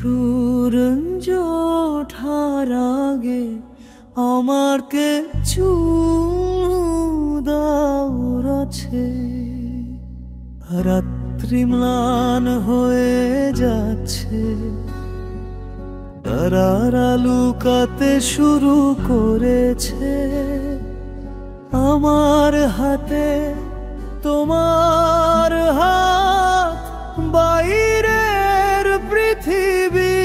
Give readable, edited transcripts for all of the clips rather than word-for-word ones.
সূরজ ওঠার আগে আমার কিছু দাওর আছে। রাত্রি ম্লান হয়ে যাচ্ছে, তারারা লুকাতে শুরু করেছে। আমার হাতে তোমার হাত, বাইরের পৃথিবী।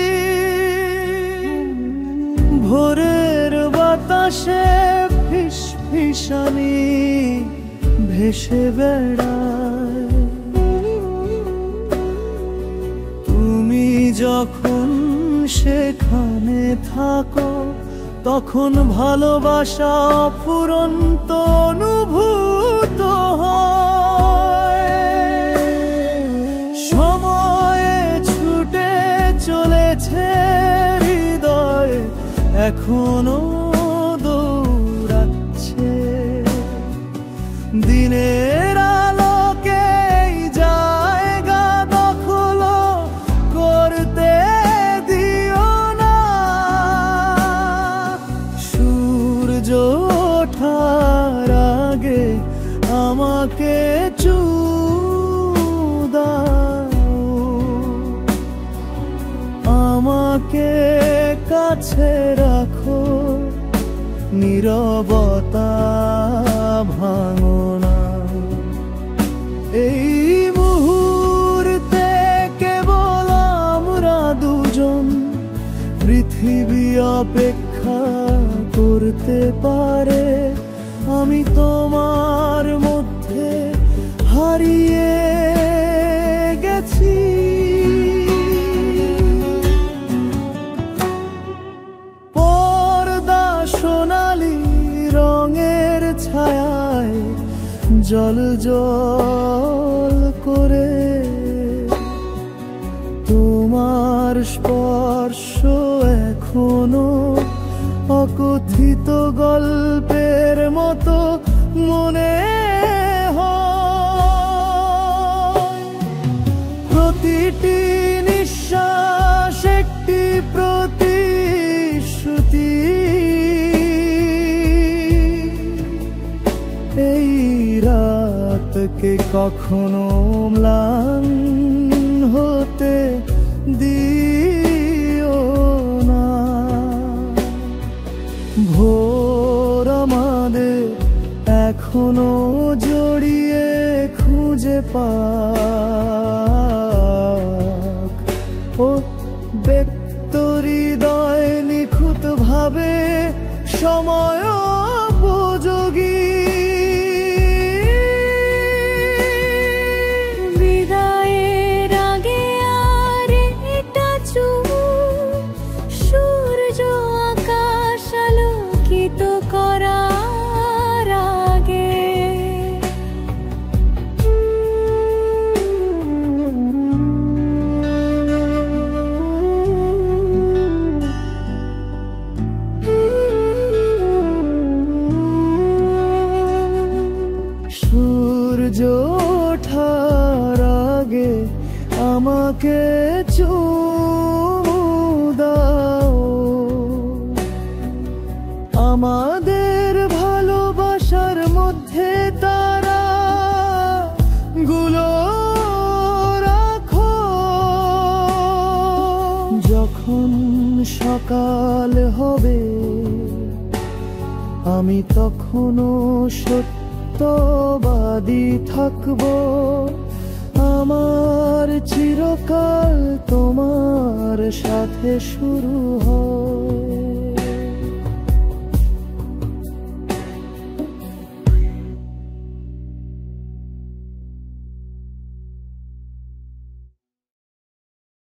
ভোরের বাতাসে ফিসফিসানি ভেসে বেড়ায়। তুমি যখন সেখানে থাকো তখন ভালোবাসা অফুরন্ত অনুভূত হয়। সময়ে ছুটে চলেছে হৃদয়, এখনো দৌড়াচ্ছে। দিনের আলোকে এই জায়গা দখল করতে দিও না। সূর্য ওঠার আগে আমাকে দাও, আমাকে কাছে রাখো, নীরবতা ভাঙো না। এই মুহূর্তে কেবল আমরা দুজন, পৃথিবী অপেক্ষা করতে পারে। আমি তোমার মধ্যে হারিয়ে গেছি। পর্দা সোনালি রঙের ছায়ায় জল জল করে, তোমার স্পর্শ এখনো অকথিত গল্পের মতো মনে হয়। প্রতিটি নিঃশ্বাস একটি প্রতিশ্রুতি। এই রাতকে কখনো ম্লান হতে দিও না। ভোর আমাদের এখনো জড়িয়ে খুঁজে পাক। ও ব্যক্ত হৃদয় নিখুঁত ভাবে সময় উপযোগী। বিদায়ের আগে আর একটা চুমুক, সূর্য আকাশ আলোকিত করার আগে। সূর্য ওঠার আগে আমাকে চুমু দাও, আমাদের ভালোবাসার মধ্যে তারা গুলো রাখো। যখন সকাল হবে আমি তখনো সত্যবাদী থাকবো। আমার চিরকাল তোমার সাথে শুরু হয়।